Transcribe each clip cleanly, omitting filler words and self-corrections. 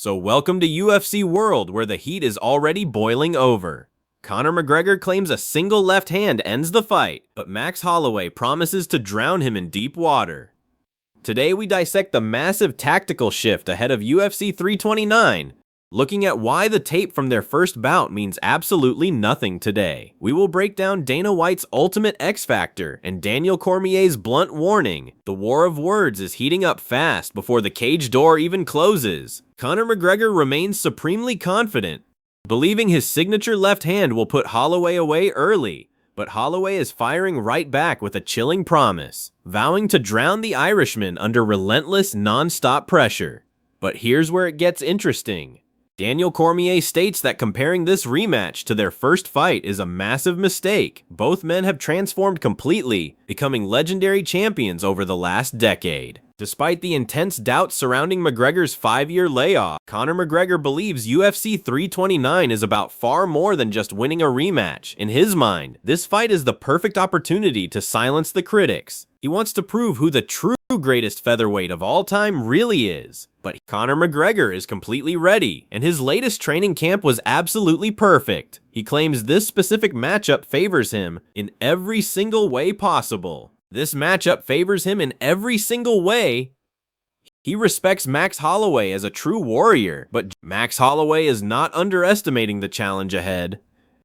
So welcome to UFC World, where the heat is already boiling over. Conor McGregor claims a single left hand ends the fight, but Max Holloway promises to drown him in deep water. Today we dissect the massive tactical shift ahead of UFC 329, looking at why the tape from their first bout means absolutely nothing today. We will break down Dana White's ultimate X Factor and Daniel Cormier's blunt warning. The war of words is heating up fast before the cage door even closes. Conor McGregor remains supremely confident, believing his signature left hand will put Holloway away early. But Holloway is firing right back with a chilling promise, vowing to drown the Irishman under relentless, non-stop pressure. But here's where it gets interesting. Daniel Cormier states that comparing this rematch to their first fight is a massive mistake. Both men have transformed completely, becoming legendary champions over the last decade. Despite the intense doubts surrounding McGregor's 5-year layoff, Conor McGregor believes UFC 329 is about far more than just winning a rematch. In his mind, this fight is the perfect opportunity to silence the critics. He wants to prove who the true greatest featherweight of all time really is. But Conor McGregor is completely ready, and his latest training camp was absolutely perfect. He claims this specific matchup favors him in every single way possible. This matchup favors him in every single way. He respects Max Holloway as a true warrior, but Max Holloway is not underestimating the challenge ahead.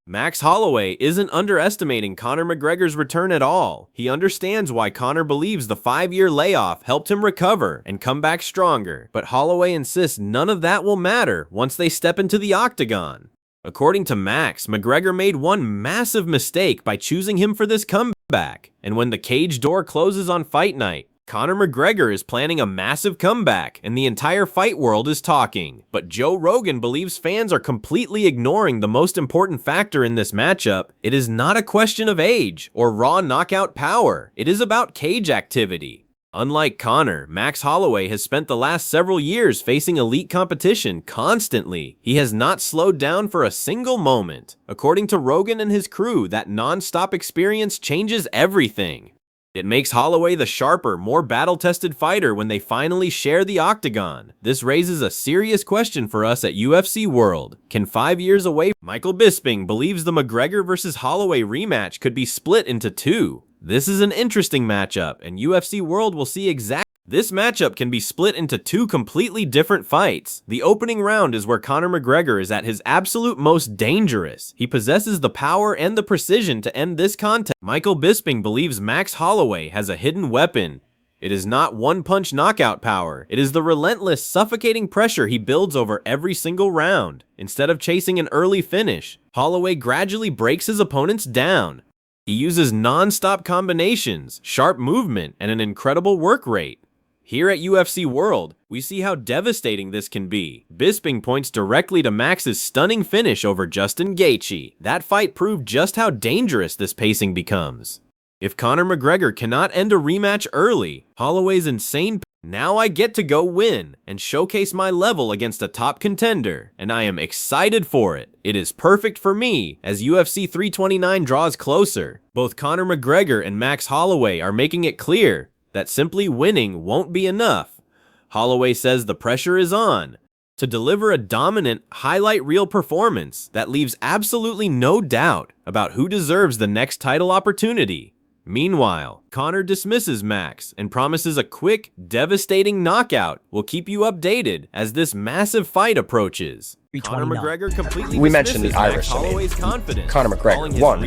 Max Holloway isn't underestimating Conor McGregor's return at all. He understands why Conor believes the 5-year layoff helped him recover and come back stronger. But Holloway insists none of that will matter once they step into the octagon. According to Max, McGregor made one massive mistake by choosing him for this comeback. And when the cage door closes on fight night, Conor McGregor is planning a massive comeback, and the entire fight world is talking. But Joe Rogan believes fans are completely ignoring the most important factor in this matchup. It is not a question of age or raw knockout power. It is about cage activity. Unlike Conor, Max Holloway has spent the last several years facing elite competition constantly. He has not slowed down for a single moment. According to Rogan and his crew, that non-stop experience changes everything. It makes Holloway the sharper, more battle-tested fighter when they finally share the octagon. This raises a serious question for us at UFC World. Can 5 years away, Michael Bisping believes the McGregor vs. Holloway rematch could be split into two. This is an interesting matchup, and UFC World will see exactly. This matchup can be split into two completely different fights. The opening round is where Conor McGregor is at his absolute most dangerous. He possesses the power and the precision to end this contest. Michael Bisping believes Max Holloway has a hidden weapon. It is not one-punch knockout power. It is the relentless, suffocating pressure he builds over every single round. Instead of chasing an early finish, Holloway gradually breaks his opponents down. He uses non-stop combinations, sharp movement, and an incredible work rate. Here at UFC World, we see how devastating this can be. Bisping points directly to Max's stunning finish over Justin Gaethje. That fight proved just how dangerous this pacing becomes. If Conor McGregor cannot end a rematch early, Holloway's insane. Now I get to go win and showcase my level against a top contender, and I am excited for it. It is perfect for me as UFC 329 draws closer. Both Conor McGregor and Max Holloway are making it clear that simply winning won't be enough. Holloway says the pressure is on to deliver a dominant, highlight reel performance that leaves absolutely no doubt about who deserves the next title opportunity. Meanwhile, Conor dismisses Max and promises a quick, devastating knockout. We'll keep you updated as this massive fight approaches. Conor McGregor completely We mentioned the Irish. Holloway's confidence. Conor McGregor won.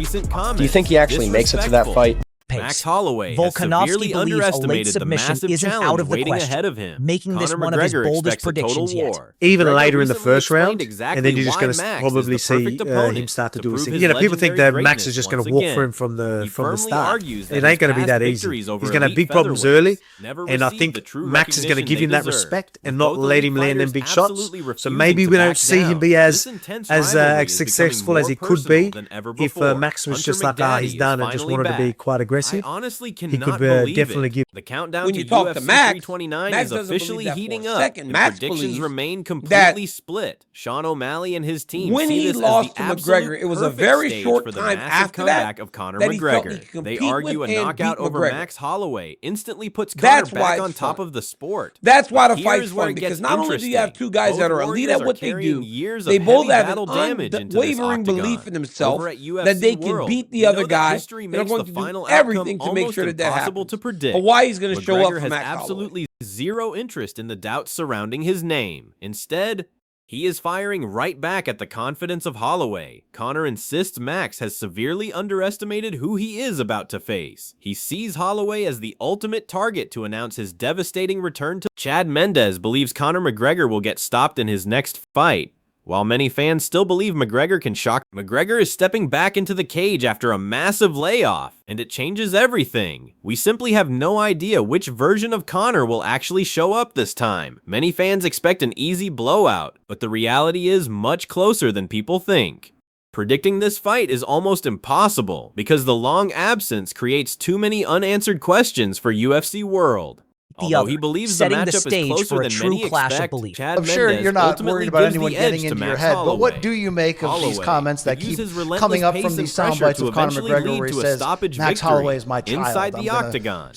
Do you think he actually makes it to that fight? Max Holloway Volkanovski severely believes underestimated the submission massive isn't challenge out of the waiting question, ahead of him. making this Conor one of his McGregor boldest expects a total predictions yet. war. Even McGregor later in the recently first round, explained exactly and then you're just why going to Max is probably the see perfect opponent him start to do prove his thing. his You know, people think that legendary Max is just going greatness to walk once for him again. He from the firmly start. argues that It ain't going to be his that past easy. victories over He's going to have elite big problems featherweights early, never and I received think the true Max is going to recognition give him they that deserve. respect and With not both let elite him land them fighters big shots. absolutely So refusing maybe to we don't back see him down. be This intense rivalry is successful becoming as he more could be personal than ever if before. Max was Hunter just like, McDaddy he's is done and just finally wanted to be back. quite aggressive. aggressive. I honestly He cannot could believe definitely it. give. The countdown When to you talk to UFC Max, 329 Max is doesn't officially believe that for heating a up, second. and Max predictions believes remain that completely split. Sean O'Malley and his team when see he this as lost the to absolute McGregor, it was a perfect very stage short for the time massive after comeback that of Conor that he felt he McGregor. could They compete argue with a and knockout beat over McGregor. Max Holloway instantly puts Conor That's back why on it's top fun. of the sport. That's why But the fight's here's where fun, it because gets not only do you have interesting. two guys Both that are elite warriors at are what they carrying do, years they of both heavy have battle an damage into this unwavering belief octagon. in themselves Over at UFC that they can World, beat the we other know that guy. history And they're makes going the to final do everything outcome to make almost sure that that impossible happens. to predict. But why he's going to show up McGregor for has Max Holloway? absolutely zero interest in the doubts surrounding his name. Instead, he is firing right back at the confidence of Holloway. Conor insists Max has severely underestimated who he is about to face. He sees Holloway as the ultimate target to announce his devastating return to Chad Mendes believes Conor McGregor will get stopped in his next fight. While many fans still believe McGregor can shock, McGregor is stepping back into the cage after a massive layoff, and it changes everything. We simply have no idea which version of Conor will actually show up this time. Many fans expect an easy blowout, but the reality is much closer than people think. Predicting this fight is almost impossible because the long absence creates too many unanswered questions for UFC World. Although he believes the matchup is closer than many expect, Chad I'm sure Mendes you're not ultimately worried about gives anyone the edge getting to into your Max head, Holloway. but what do you make of these Holloway comments that could keep use his relentless coming up pace from and these sound pressure bites to of Conor eventually McGregor lead where he to a says, stoppage Max victory Holloway is my child. inside I'm the gonna- octagon.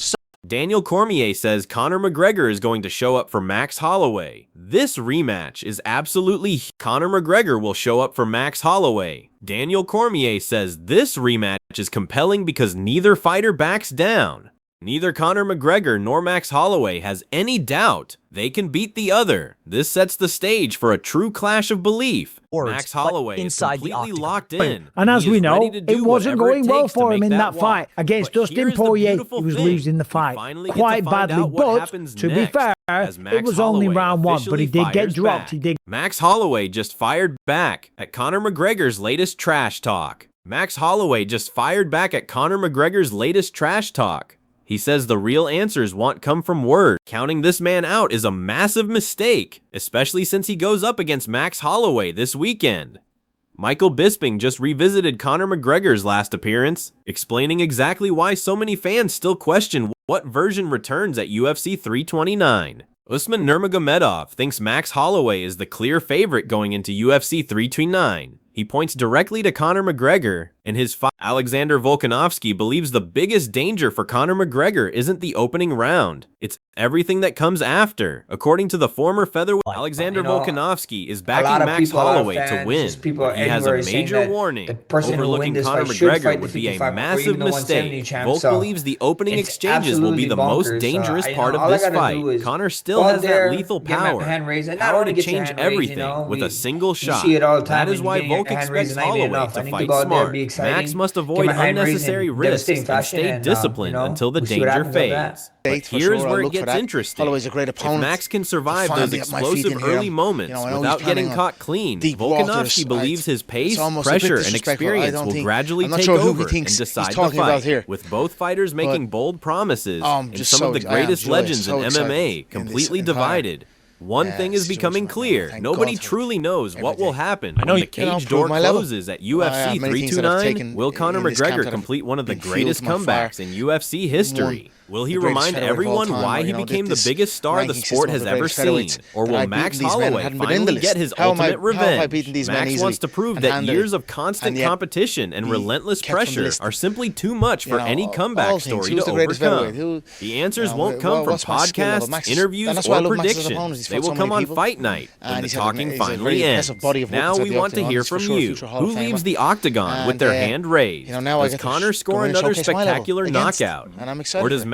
Daniel Cormier says Conor McGregor is going to show up for Max Holloway. This rematch is absolutely Conor McGregor will show up for Max Holloway. Daniel Cormier says this rematch is compelling because neither fighter backs down. Neither Conor McGregor nor Max Holloway has any doubt they can beat the other. This sets the stage for a true clash of belief. Max Holloway is completely locked in. And as we know, it wasn't going well takes to for him make in that fight against But Dustin here's the Poirier. He beautiful was thing. losing the We fight finally get to quite find badly, out what but happens to be next, fair, as it Max was only Holloway round one, but he officially did get fires dropped. back. He did. Max Holloway just fired back at Conor McGregor's latest trash talk. Max Holloway just fired back at Conor McGregor's latest trash talk. He says the real answers won't come from words. Counting this man out is a massive mistake, especially since he goes up against Max Holloway this weekend. Michael Bisping just revisited Conor McGregor's last appearance, explaining exactly why so many fans still question what version returns at UFC 329. Usman Nurmagomedov thinks Max Holloway is the clear favorite going into UFC 329. He points directly to Conor McGregor and his fight. Alexander Volkanovski believes the biggest danger for Conor McGregor isn't the opening round. It's everything that comes after. According to the former featherweight, Alexander Volkanovski is backing Max Holloway to win. But he has a major warning. Overlooking Conor McGregor would be a massive mistake. Volk believes the opening exchanges will be the most dangerous part of this fight. Conor still has that lethal power to change everything with a single shot. That is why Volk expects Holloway to fight smart. Max must avoid unnecessary risks and stay disciplined until the danger fades. But here's where it gets interesting. If Max can survive those explosive early moments without getting caught clean, Volkanovski believes his pace, pressure, and experience will gradually take over and decide the fight. With both fighters making bold promises and some of the greatest legends in MMA completely divided, one thing is becoming clear. Nobody truly knows what will happen when the cage door closes at UFC 329. Will Conor McGregor complete one of the greatest comebacks in UFC history? Will he remind everyone why he became the biggest star the sport has ever seen? Or will Max Holloway finally get his ultimate revenge? Max wants to prove that years of constant competition and relentless pressure are simply too much for any comeback story to overcome. The answers won't come from podcasts, interviews, or predictions. They will come on Fight Night when the talking finally ends. Now we want to hear from you. Who leaves the octagon with their hand raised? Does Conor score another spectacular knockout? Or does